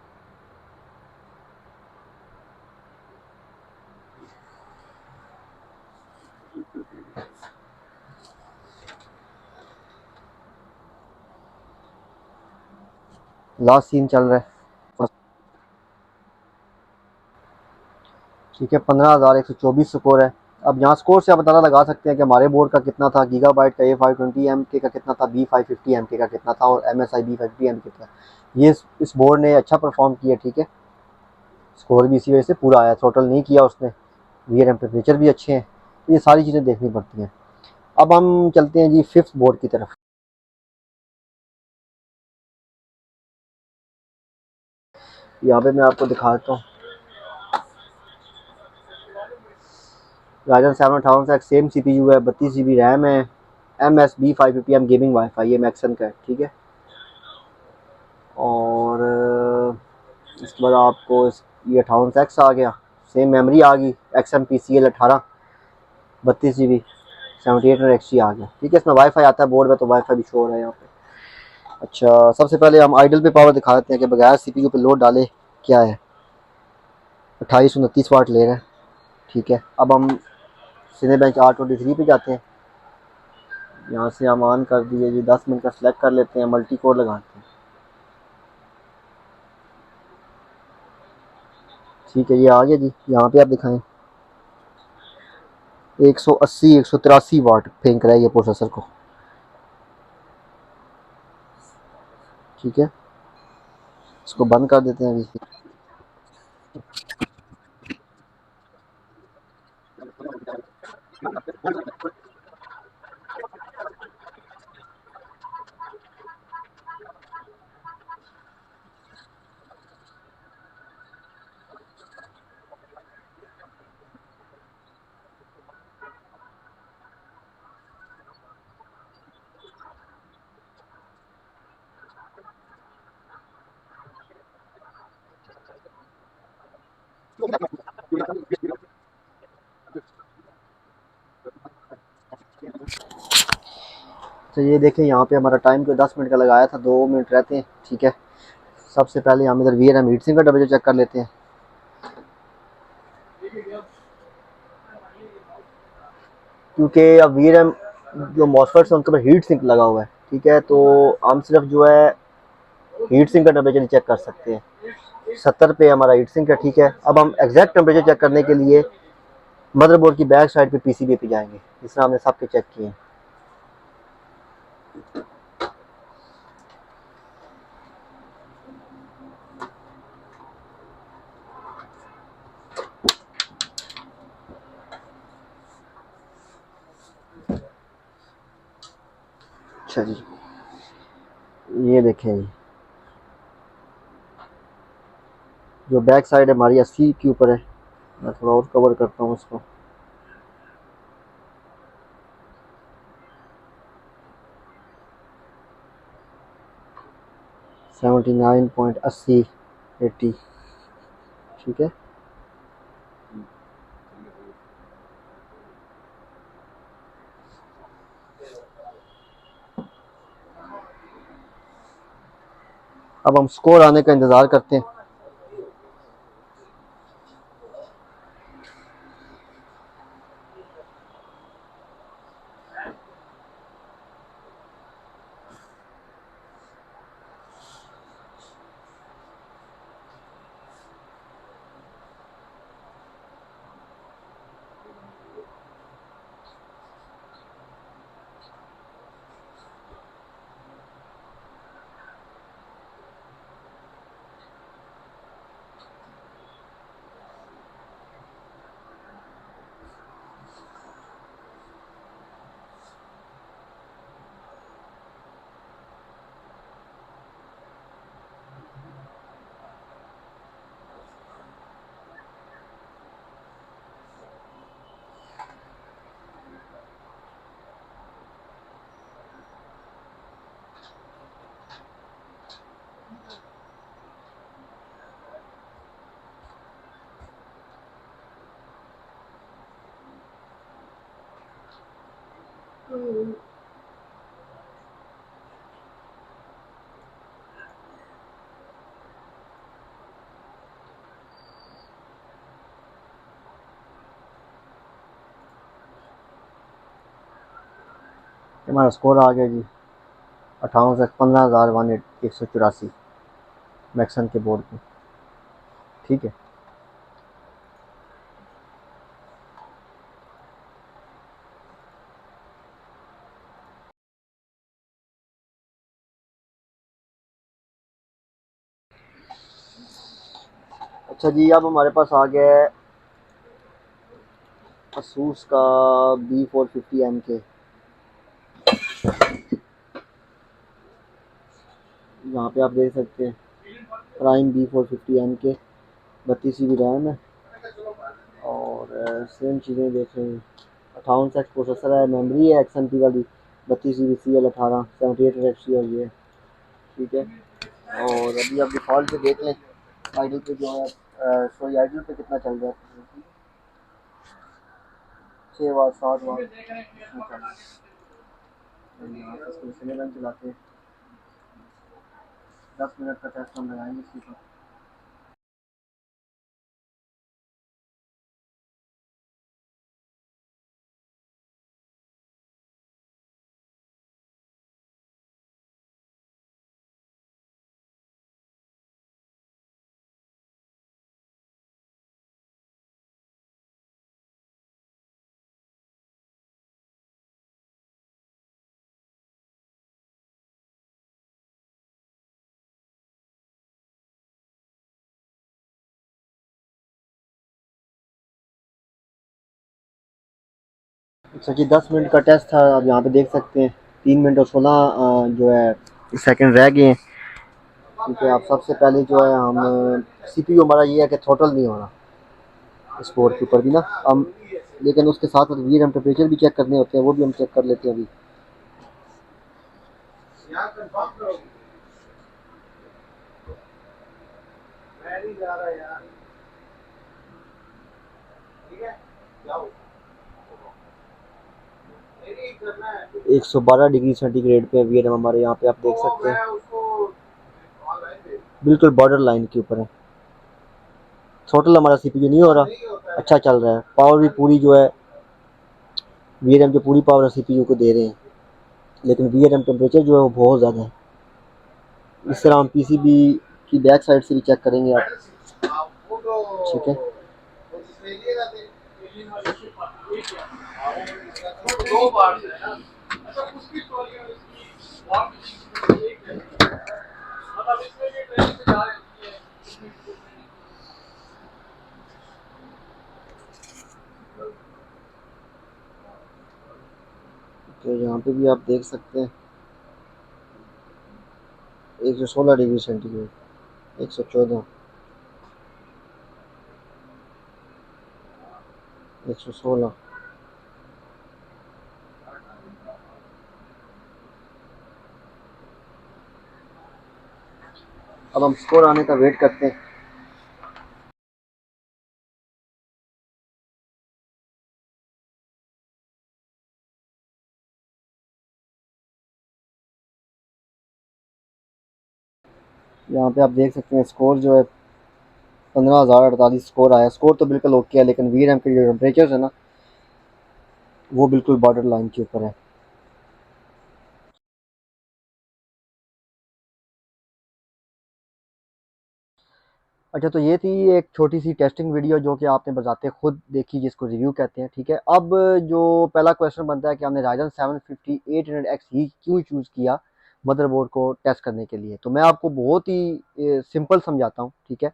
Last scene चल रहा है। ठीक है, 15,124 स्कोर है। अब यहाँ स्कोर से आप अंदाजा लगा सकते हैं कि हमारे बोर्ड का कितना था, गीगाबाइट का A520M के का कितना था, B550M के का कितना था और MSI B550M कितना। ये इस बोर्ड ने अच्छा परफॉर्म किया। ठीक है, स्कोर भी इसी वजह से पूरा आया, टोटल नहीं किया उसने, वीआरएम टेम्परेचर भी अच्छे हैं, तो ये सारी चीज़ें देखनी पड़ती हैं। अब हम चलते हैं जी फिफ्थ बोर्ड की तरफ। यहाँ पे मैं आपको दिखाता हूँ, राइजन 7 सेम CPU है, 32 GB रैम है, MSB550M गेमिंग वाईफाई, ये मैक्सन का है। ठीक है, और इसके बाद आपको ये 58X आ गया, सेम मेमोरी आ गई XMPCL 18, 32 GB 7800XG आ गया। ठीक है, इसमें वाईफाई आता है बोर्ड में, तो वाईफाई भी शो हो रहा है यहाँ पे। अच्छा, सबसे पहले हम आइडल पे पावर दिखा देते हैं कि बगैर सीपीयू पे लोड डाले क्या है। 2829 वाट ले रहा है। ठीक है, अब हम सिनेबेंच R23 पे जाते हैं, यहाँ से हम ऑन कर दिए जी, 10 मिनट का सिलेक्ट कर लेते हैं, मल्टी कोर लगाते हैं। ठीक है, ये आ गया जी, यहाँ पे आप दिखाएं 180 183 वाट फेंक रहा है ये प्रोसेसर को। ठीक है, इसको बंद कर देते हैं अभी। तो ये देखें यहाँ पे हमारा टाइम को 10 मिनट का लगाया था, 2 मिनट रहते हैं। ठीक है, सबसे पहले हम इधर VRM हीट सिंक का टेम्परेचर चेक कर लेते हैं। क्योंकि अब VRM जो मॉसफेट्स हैं उनके ऊपर हीट सिंक लगा हुआ है। ठीक है, तो हम सिर्फ जो है हीट सिंक का टेम्परेचर चेक कर सकते हैं। 70 पे हमारा हीट सिंक है। ठीक है, अब हम एग्जैक्ट टेम्परेचर चेक करने के लिए मदरबोर्ड की बैक साइड पे PCB पे जाएंगे, जिस तरह हमने सबके चेक किए हैं। अच्छा जी, ये देखें जी, जो बैक साइड हमारी 80 के ऊपर है। मैं थोड़ा और कवर करता हूँ उसको। सेवेंटी 79.80 ठीक है। अब हम स्कोर आने का इंतज़ार करते हैं। हमारा स्कोर आ गया जी 58,15,184 मैक्सन के बोर्ड पे। ठीक है, अच्छा जी, अब हमारे पास आ गया है असूस का B450M के। यहाँ पे आप देख सकते हैं प्राइम B450M के 32 GB रैम है। और सेम चीज़ें देख रहे हैं, 58 प्रोसेसर है, मेमोरी है XMP वाली 32 GB CL18 78 और ये। ठीक है, और अभी आप डिफ़ॉल्ट पे देख लें आइडल पे जो है, सॉरी आइडल पे कितना चल रहा है, 6 वाट 7 वाट इसमें चल रहा है। तो यहाँ पे इसको सिलेबन चलाते हैं, 10 मिनट का टेस्ट हम लगाएंगे इसी पर। अच्छा जी, 10 मिनट का टेस्ट था। आप यहाँ पे देख सकते हैं 3 मिनट और 16 जो है सेकंड रह गए हैं। क्योंकि आप सबसे पहले जो है हम CPU हमारा ये है कि थ्रोटल नहीं होना इस बोर्ड के ऊपर भी ना हम, लेकिन उसके साथ साथ वीर हम टेम्परेचर भी चेक करने होते हैं, वो भी हम चेक कर लेते हैं अभी। 112 डिग्री सेंटीग्रेड पे वीआरएम हमारे यहाँ पे आप देख सकते हैं, बिल्कुल बॉर्डर लाइन के ऊपर है। थ्रोटल हमारा सीपीयू नहीं हो रहा, अच्छा चल रहा है। पावर भी पूरी जो है वीआरएम जो पूरी पावर सीपीयू को दे रहे हैं, लेकिन वीआरएम टेम्परेचर जो है वो बहुत ज़्यादा है। इस तरह हम पीसीबी की बैक साइड से भी चेक करेंगे आप, ठीक है। तो यहाँ पे भी आप देख सकते हैं 116 डिग्री सेंटीग्रेड, 114, 116। अब हम स्कोर आने का वेट करते हैं। यहाँ पे आप देख सकते हैं स्कोर जो है 15,048 स्कोर आया। स्कोर तो बिल्कुल ओके है, लेकिन वीआरएम के जो टेम्परेचर है ना वो बिल्कुल बॉर्डर लाइन के ऊपर है। अच्छा, तो ये थी एक छोटी सी टेस्टिंग वीडियो जो कि आपने बजाते खुद देखी, जिसको रिव्यू कहते हैं, ठीक है। अब जो पहला क्वेश्चन बनता है कि हमने राइजन 750 800X ही क्यों चूज़ किया मदरबोर्ड को टेस्ट करने के लिए, तो मैं आपको बहुत ही सिंपल समझाता हूँ, ठीक है।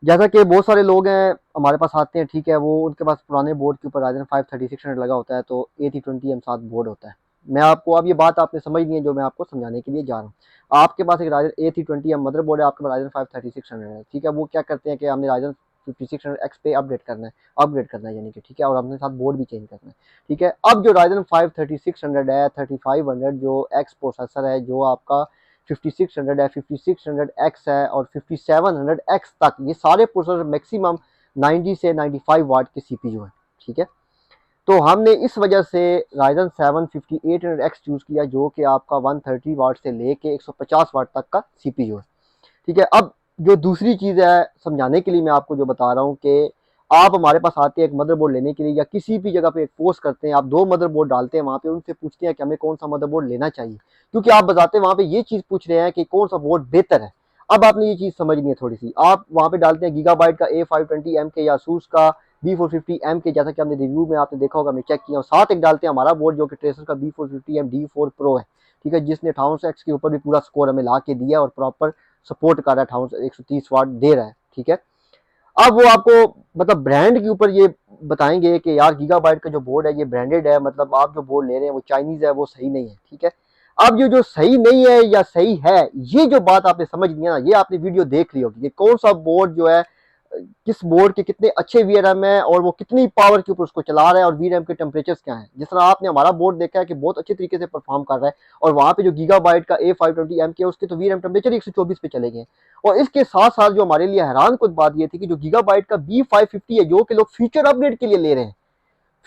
जैसा कि बहुत सारे लोग हैं हमारे पास आते हैं, ठीक है, वो उनके पास पुराने बोर्ड के ऊपर राइजन 5 3600 लगा होता है, तो A320M7 बोर्ड होता है। मैं आपको, अब ये बात आपने समझ नहीं है जो मैं आपको समझाने के लिए जा रहा हूँ। आपके पास एक राइजन A320M मदर बोर्ड है, आपके पास राइजन 5 3600 है, ठीक है। वो क्या करते हैं कि हमने राइजन 5600X पे अपग्रेड करना है यानी कि, ठीक है, और अपने साथ बोर्ड भी चेंज करना है, ठीक है। अब जो राइजन 5 3600 है, 3500 जो एक्स प्रोसेसर है, जो आपका 5600 है, 5600X है और 5700X तक, ये सारे प्रोसेसर मैक्सिमम 90 से 95 वाट के सीपीयू है, ठीक है। तो हमने इस वजह से राइजन 7 5800X चूज किया, जो कि आपका 130 वाट से लेके 150 वाट तक का सीपीयू है, ठीक है। अब जो दूसरी चीज़ है समझाने के लिए मैं आपको जो बता रहा हूँ कि आप हमारे पास आते हैं एक मदरबोर्ड लेने के लिए, या किसी भी जगह पे एक पोस्ट करते हैं, आप 2 मदरबोर्ड डालते हैं वहाँ पे, उनसे पूछते हैं कि हमें कौन सा मदरबोर्ड लेना चाहिए, क्योंकि आप बताते वहाँ पे ये चीज़ पूछ रहे हैं कि कौन सा बोर्ड बेहतर है। अब आपने ये चीज़ समझनी है थोड़ी सी, आप वहाँ पे डालते हैं गीगाबाइट का A520M के या ASUS का B450M के, जैसा कि हमने रिव्यू में आपने देखा होगा, हमने चेक किया, और साथ एक डालते हैं हमारा बोर्ड जो कि ट्रेसर का B450M D4 Pro है, ठीक है, जिसने 5800X के ऊपर भी पूरा स्कोर हमें ला के दिया और प्रॉपर सपोर्ट कर रहा है, 130 वाट दे रहा है, ठीक है। अब वो आपको मतलब ब्रांड के ऊपर ये बताएंगे कि यार गीगाबाइट का जो बोर्ड है ये ब्रांडेड है, मतलब आप जो बोर्ड ले रहे हैं वो चाइनीज है, वो सही नहीं है, ठीक है। अब ये जो सही नहीं है या सही है, ये जो बात आपने समझ लिया ना, ये आपने वीडियो देख ली होगी कि कौन सा बोर्ड जो है, किस बोर्ड के कितने अच्छे वीआरएम है और वो कितनी पावर के ऊपर उसको चला रहा है, और वीआरएम के टेम्परेचर्स क्या हैं। जिस तरह आपने हमारा बोर्ड देखा है कि बहुत अच्छे तरीके से परफॉर्म कर रहा है, और वहां पे जो गीगाबाइट का A520M के उसके तो वीआरएम टेम्परेचर 124 पे चले गए। और इसके साथ साथ जो हमारे लिए हैरान कुछ बात ये थी कि जो गीगाबाइट का B550 है, जो कि लोग फ्यूचर अपग्रेड के लिए ले रहे हैं,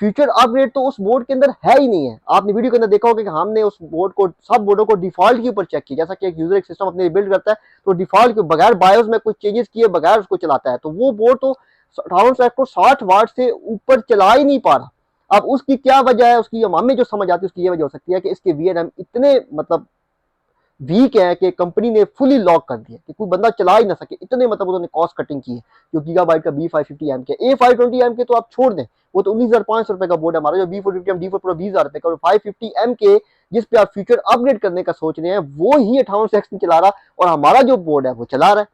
फ्यूचर अपग्रेड तो उस बोर्ड के अंदर है ही नहीं है। आपने वीडियो के अंदर देखा होगा कि हमने उस बोर्ड को, सब बोर्डों को डिफॉल्ट के ऊपर चेक किया, जैसा कि एक यूजर एक सिस्टम अपने बिल्ड करता है तो डिफॉल्ट के बगैर बायोस में कुछ चेंजेस किए बगैर उसको चलाता है, तो वो बोर्ड तो 5800 को 60 वाट से ऊपर चला ही नहीं पा रहा। अब उसकी क्या वजह है, उसकी हमें जो समझ आती है उसकी ये वजह हो सकती है कि इसके वीआरएम इतने मतलब वीक है कि कंपनी ने फुली लॉक कर दिया कि कोई बंदा चला ही ना सके, इतने मतलब उन्होंने कॉस्ट कटिंग की है। जो गीगाबाइट का B550M के, A520M के तो आप छोड़ दें, वो तो 19,500 रुपए का बोर्ड है हमारा। जो B450M D4 Pro 20,000 रुपए का, और 550M के जिस पे आप फ्यूचर अपग्रेड करने का सोच रहे हैं, वो ही 5800X नहीं चला रहा, और हमारा जो बोर्ड है वो चला रहा है,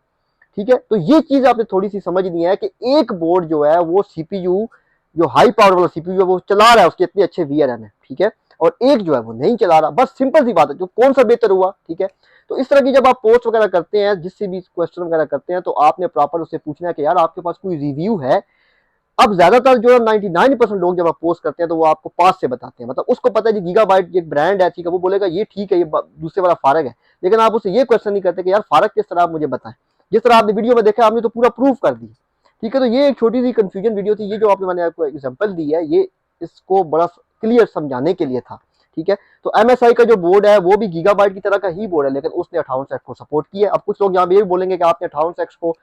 ठीक है। तो ये चीज आपने थोड़ी सी समझनी है कि एक बोर्ड जो है वो सीपीयू, जो हाई पावर वाला सीपीयू है वो चला रहा है, उसके इतने अच्छे वीआरएम है, ठीक है, और एक जो है वो नहीं चला रहा। बस सिंपल सी बात है, जो कौन सा बेहतर हुआ, ठीक है। तो इस तरह की जब आप पोस्ट वगैरह करते हैं, जिससे भी क्वेश्चन वगैरह करते हैं, तो आपने प्रॉपर उससे पूछना है कि यार आपके पास कोई रिव्यू है। अब ज्यादातर जो 99% लोग जब आप पोस्ट करते हैं तो वो आपको पास से बताते हैं, मतलब उसको पता है कि गीगाबाइट एक ब्रांड है, ठीक है, वो बोलेगा ये ठीक है, ये दूसरे वाला फारग है, लेकिन आप उससे ये क्वेश्चन नहीं करते कि यार फारग किस तरह, आप मुझे बताएं। जिस तरह आपने वीडियो में देखा, आपने तो पूरा प्रूफ कर दी, ठीक है। तो ये एक छोटी सी कंफ्यूजन वीडियो थी, ये जो आपने मैंने आपको एग्जांपल दी है, ये इसको बड़ा क्लियर समझाने के लिए था। ठीक है, तो MSI का जो बोर्ड है वो भी गीगाबाइट की तरह का ही बोर्ड है, लेकिन उसने 5800X को सपोर्ट किया। अब कुछ लोग यहाँ भी बोलेंगे कि आपने 5800X को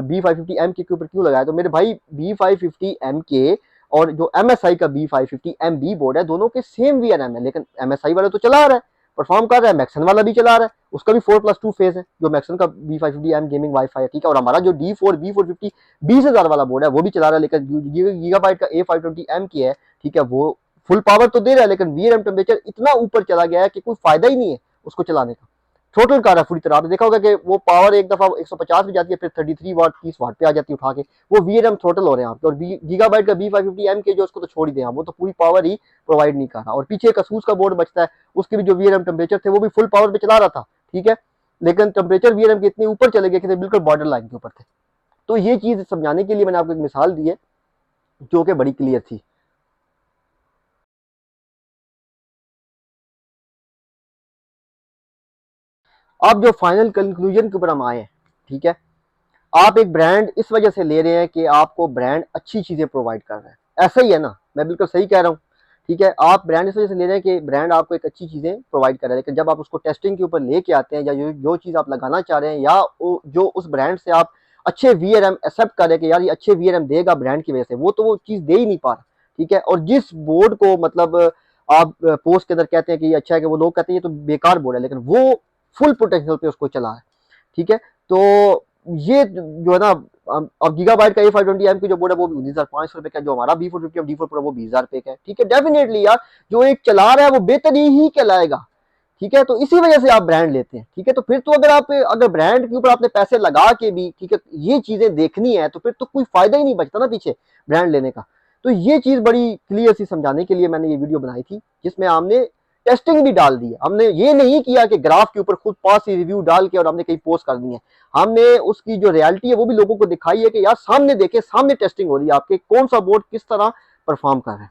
B550M के ऊपर क्यों लगाया, तो मेरे भाई B550M के और जो MSI का B550MB बोर्ड है, दोनों के सेम VRM है, लेकिन MSI वाला तो चला रहा है, परफॉर्म कर रहा है, मैक्सन वाला भी चला रहा है, उसका भी 4+2 फेज है जो मैक्सन का B550M गेमिंग वाईफाई है। ठीक है, और हमारा जो D4 B450 20,000 वाला बोर्ड है वो भी चला रहा है, लेकिन गीगाबाइट का A520M की है, ठीक है, वो फुल पावर तो दे रहा है, लेकिन VRM टेम्परेचर इतना ऊपर चला गया है कि कोई फायदा ही नहीं है उसको चलाने का। थ्रोटल कार है पूरी तरह। आपने देखा होगा कि वो पावर एक दफा 150 पे जाती है, फिर 33 वाट 30 वाट पे आ जाती है उठा के, वो VRM थ्रोटल हो रहे हैं आपके। और गीगाबाइट का B550M के जो उसको तो छोड़ ही दें, वो तो पूरी पावर ही प्रोवाइड नहीं कर रहा। और पीछे एक असूस का बोर्ड बचता है, उसके भी जो VRM टेम्परेचर थे वो भी फुल पावर पे चला रहा था। ठीक है, लेकिन टेम्परेचर VRM के इतने ऊपर चले गए कि बिल्कुल बॉर्डर लाइन के ऊपर थे। तो ये चीज समझाने के लिए मैंने आपको एक मिसाल दी है जो कि बड़ी क्लियर थी। अब जो फाइनल कंक्लूजन के ऊपर हम आए हैं, ठीक है, आप एक ब्रांड इस वजह से ले रहे हैं कि आपको ब्रांड अच्छी चीजें प्रोवाइड कर रहा है, ऐसा ही है ना, मैं बिल्कुल सही कह रहा हूँ। ठीक है, आप ब्रांड इस वजह से ले रहे हैं कि ब्रांड आपको एक अच्छी चीजें प्रोवाइड कर रहा है, लेकिन जब आप उसको टेस्टिंग के ऊपर लेके आते हैं, या जो चीज आप लगाना चाह रहे हैं, या जो उस ब्रांड से आप अच्छे VRM एक्सेप्ट कर रहे हैं कि यार ये अच्छे VRM देगा ब्रांड की वजह से, वो तो वो चीज दे ही नहीं पा रहा। ठीक है, और जिस बोर्ड को मतलब आप पोस्ट के अंदर कहते हैं कि ये अच्छा है, कि वो लोग कहते हैं ये तो बेकार बोर्ड है, लेकिन वो फुल पोटेंशियल पे उसको चला है। ठीक है, तो ये जो है ना, अब गीगाबाइट का A520M की जो बोर्ड है वो भी 19,500 का, जो हमारा B450 D4 Pro वो 20,000 का है। ठीक है, डेफिनेटली यार जो एक चला रहा है वो बेहतर ही कहलाएगा। ठीक है, तो इसी वजह से आप ब्रांड लेते हैं। ठीक है, तो फिर तो अगर ब्रांड के ऊपर आपने पैसे लगा के भी, ठीक है, ये चीजें देखनी है, तो फिर तो कोई फायदा ही नहीं बचता ना पीछे ब्रांड लेने का। तो ये चीज बड़ी क्लियर सी समझाने के लिए मैंने ये वीडियो बनाई थी, जिसमें हमने टेस्टिंग भी डाल दी है। हमने ये नहीं किया कि ग्राफ के ऊपर खुद पास ही रिव्यू डाल के और हमने कहीं पोस्ट कर दी है, हमने उसकी जो रियलिटी है वो भी लोगों को दिखाई है कि यार सामने देखे, सामने टेस्टिंग हो रही है आपके, कौन सा बोर्ड किस तरह परफॉर्म कर रहा है।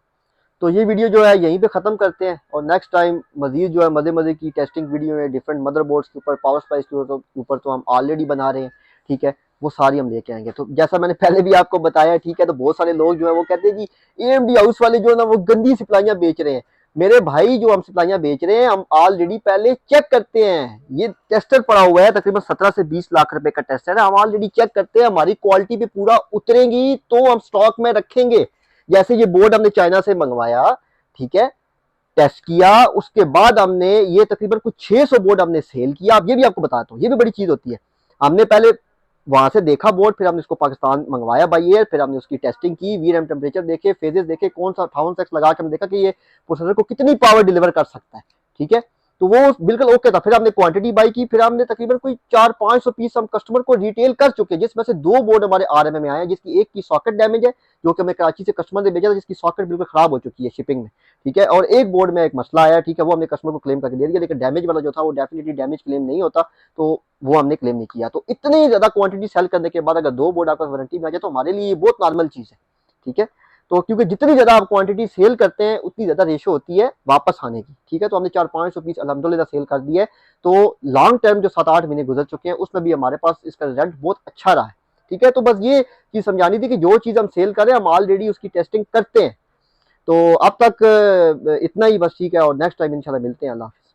तो ये वीडियो जो है यहीं पे ख़त्म करते हैं, और नेक्स्ट टाइम मजीद जो है मज़े मज़े की टेस्टिंग वीडियो है डिफरेंट मदरबोर्ड्स के ऊपर, पावर स्पाइस के ऊपर तो हम ऑलरेडी बना रहे हैं। ठीक है, वो सारी हम लेके आएंगे। तो जैसा मैंने पहले भी आपको बताया, ठीक है, तो बहुत सारे लोग जो है वो कहते हैं कि AMD हाउस वाले जो है ना वो गंदी सप्लाइयाँ बेच रहे हैं। मेरे भाई जो हम सप्लाइयाँ बेच रहे हैं, हम ऑलरेडी पहले चेक करते हैं, ये टेस्टर पड़ा हुआ है, तकरीबन 17 से 20 लाख रुपए का टेस्टर है, हम ऑलरेडी चेक करते हैं, हमारी क्वालिटी पे पूरा उतरेंगी तो हम स्टॉक में रखेंगे। जैसे ये बोर्ड हमने चाइना से मंगवाया, ठीक है, टेस्ट किया, उसके बाद हमने ये तकरीबन कुछ 600 बोर्ड हमने सेल किया। अब ये भी आपको बताता हूँ, ये भी बड़ी चीज होती है। हमने पहले वहां से देखा बोर्ड, फिर हमने इसको पाकिस्तान मंगवाया बाई एयर, फिर हमने उसकी टेस्टिंग की, VRM टेम्परेचर देखे, फेजेस देखे, कौन सा 1000 लगा के हमने देखा कि ये प्रोसेसर को कितनी पावर डिलीवर कर सकता है। ठीक है, तो वो बिल्कुल ओके था। फिर हमने क्वांटिटी बाई की, फिर हमने तकरीबन कोई 400-500 पीस हम कस्टमर को रिटेल कर चुके हैं, जिसमें से 2 बोर्ड हमारे RMA में आए हैं, जिसकी एक की सॉकेट डैमेज है, जो कि हमें कराची से कस्टमर ने भेजा था, जिसकी सॉकेट बिल्कुल खराब हो चुकी है शिपिंग में। ठीक है, और एक बोर्ड में एक मसला आया, ठीक है, वो हमने कस्टमर को क्लेम करके दे दिया, लेकिन डैमेज वाला जो था वो डेफिनेटली डैमेज क्लेम नहीं होता, तो वो हमने क्लेम नहीं किया। तो इतनी ज्यादा क्वांटिटी सेल करने के बाद अगर 2 बोर्ड आपका वारंटी में आ जाए तो हमारे लिए बहुत नॉर्मल चीज है। ठीक है, तो क्योंकि जितनी ज्यादा आप क्वांटिटी सेल करते हैं उतनी ज्यादा रेशो होती है वापस आने की। ठीक है, तो हमने 400-500 पीस अल्हम्दुलिल्लाह सेल कर दिया है। तो लॉन्ग टर्म जो 7-8 महीने गुजर चुके हैं उसमें भी हमारे पास इसका रिजल्ट बहुत अच्छा रहा है। ठीक है, तो बस ये चीज समझानी थी कि जो चीज हम सेल कर रहे हैं हम ऑलरेडी उसकी टेस्टिंग करते हैं। तो अब तक इतना ही बस, ठीक है, और नेक्स्ट टाइम इंशाल्लाह मिलते हैं। अल्लाह हाफिज़।